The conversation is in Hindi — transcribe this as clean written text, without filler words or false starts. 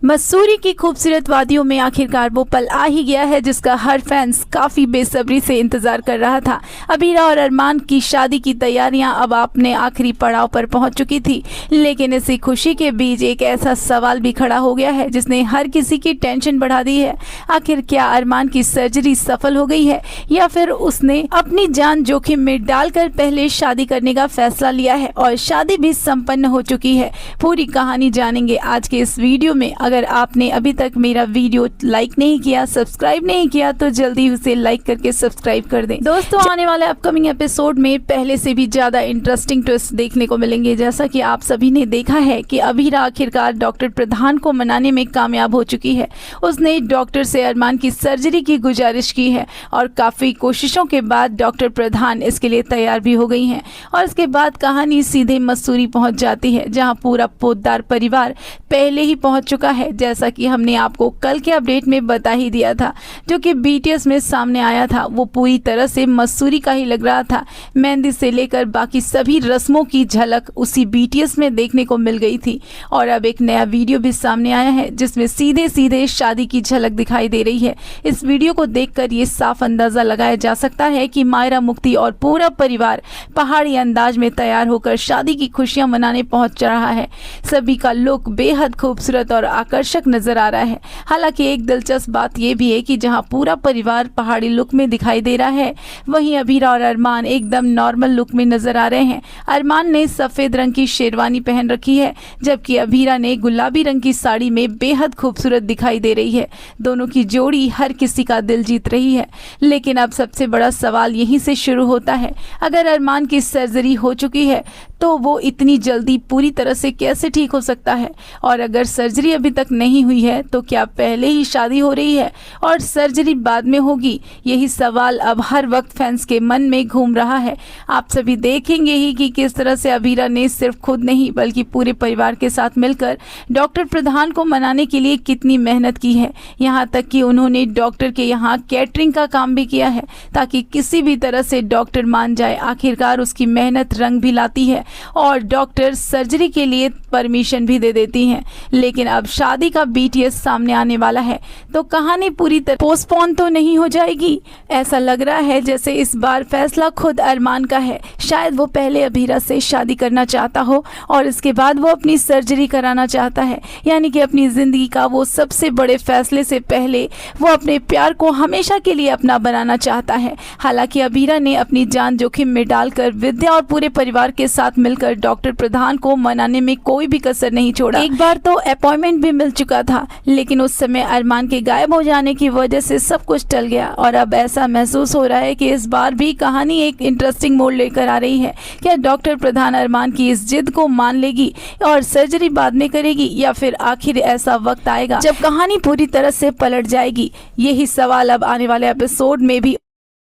मसूरी की खूबसूरत वादियों में आखिरकार वो पल आ ही गया है जिसका हर फैंस काफ़ी बेसब्री से इंतज़ार कर रहा था। अबीरा और अरमान की शादी की तैयारियां अब अपने आखिरी पड़ाव पर पहुंच चुकी थी, लेकिन इसी खुशी के बीच एक ऐसा सवाल भी खड़ा हो गया है जिसने हर किसी की टेंशन बढ़ा दी है। आखिर क्या अरमान की सर्जरी सफल हो गई है या फिर उसने अपनी जान जोखिम में डालकर पहले शादी करने का फैसला लिया है और शादी भी संपन्न हो चुकी है। पूरी कहानी जानेंगे आज के इस वीडियो में। अगर आपने अभी तक मेरा वीडियो लाइक नहीं किया, सब्सक्राइब नहीं किया तो जल्दी उसे लाइक करके सब्सक्राइब कर दें। दोस्तों, आने वाले अपकमिंग एपिसोड में पहले से भी ज्यादा इंटरेस्टिंग ट्विस्ट देखने को मिलेंगे। जैसा कि आप सभी ने देखा है कि अबीरा आखिरकार डॉक्टर प्रधान को मनाने में कामयाब हो चुकी है। उसने डॉक्टर से अरमान की सर्जरी की गुजारिश की है और काफी कोशिशों के बाद डॉक्टर प्रधान इसके लिए तैयार भी हो गई हैं। और इसके बाद कहानी सीधे मसूरी पहुंच जाती है, जहां पूरा पोद्दार परिवार पहले ही पहुंच चुका है, जैसा कि हमने आपको कल के अपडेट में बता ही दिया था। जो कि बीटीएस में सामने आया था वो पूरी तरह से मसूरी का ही लग रहा था। मेहंदी से लेकर बाकी सभी रस्मों की झलक उसी बीटीएस में देखने को मिल गई थी। और अब एक नया वीडियो भी सामने आया है जिसमें सीधे सीधे शादी की झलक दिखाई दे रही है। इस वीडियो को देखकर ये साफ अंदाजा लगाया जा सकता है कि मायरा मुफ्ती और पूरा परिवार पहाड़ी अंदाज में तैयार होकर शादी की खुशियां मनाने पहुंच रहा है। सभी का लुक बेहद खूबसूरत और आकर्षक नजर आ रहा है। हालांकि एक दिलचस्प बात यह भी है कि जहां पूरा परिवार पहाड़ी लुक में दिखाई दे रहा है, वहीं अबीरा और अरमान एकदम नॉर्मल लुक में नजर आ रहे हैं। अरमान ने सफेद रंग की शेरवानी पहन रखी है, जबकि अबीरा ने गुलाबी रंग की साड़ी में बेहद खूबसूरत दिखाई दे रही है। दोनों की जोड़ी हर किसी का दिल जीत रही है। लेकिन अब सबसे बड़ा सवाल यहीं से शुरू होता है। अगर अरमान की सर्जरी हो चुकी है तो वो इतनी जल्दी पूरी तरह से कैसे ठीक हो सकता है, और अगर सर्जरी अभी तक नहीं हुई है तो क्या पहले ही शादी हो रही है और सर्जरी बाद में होगी? यही सवाल अब हर वक्त फैंस के मन में घूम रहा है। आप सभी देखेंगे ही कि किस तरह से अबीरा ने सिर्फ खुद नहीं बल्कि पूरे परिवार के साथ मिलकर डॉक्टर प्रधान को मनाने के लिए कितनी मेहनत की है। यहाँ तक कि उन्होंने डॉक्टर के यहाँ कैटरिंग का काम भी किया है ताकि किसी भी तरह से डॉक्टर मान जाए। आखिरकार उसकी मेहनत रंग भी लाती है और डॉक्टर सर्जरी के लिए परमिशन भी दे देती हैं। लेकिन अब शादी का बीटीएस सामने आने वाला है तो कहानी पूरी तरह पोस्टपोन तो नहीं हो जाएगी। ऐसा लग रहा है जैसे इस बार फैसला खुद अरमान का है। शायद वो पहले अबीरा से शादी करना चाहता हो और इसके बाद वो अपनी सर्जरी कराना चाहता है। यानी कि अपनी जिंदगी का वो सबसे बड़े फैसले से पहले वो अपने प्यार को हमेशा के लिए अपना बनाना चाहता है। हालांकि अबीरा ने अपनी जान जोखिम में डालकर विद्या और पूरे परिवार के साथ मिलकर डॉक्टर प्रधान को मनाने में कोई भी कसर नहीं छोड़ा। एक बार तो अपॉइंटमेंट भी मिल चुका था, लेकिन उस समय अरमान के गायब हो जाने की वजह से सब कुछ टल गया। और अब ऐसा महसूस हो रहा है कि इस बार भी कहानी एक इंटरेस्टिंग मोड़ लेकर आ रही है। क्या डॉक्टर प्रधान अरमान की इस जिद को मान लेगी और सर्जरी बाद में करेगी, या फिर आखिर ऐसा वक्त आएगा जब कहानी पूरी तरह से पलट जाएगी? यही सवाल अब आने वाले एपिसोड में भी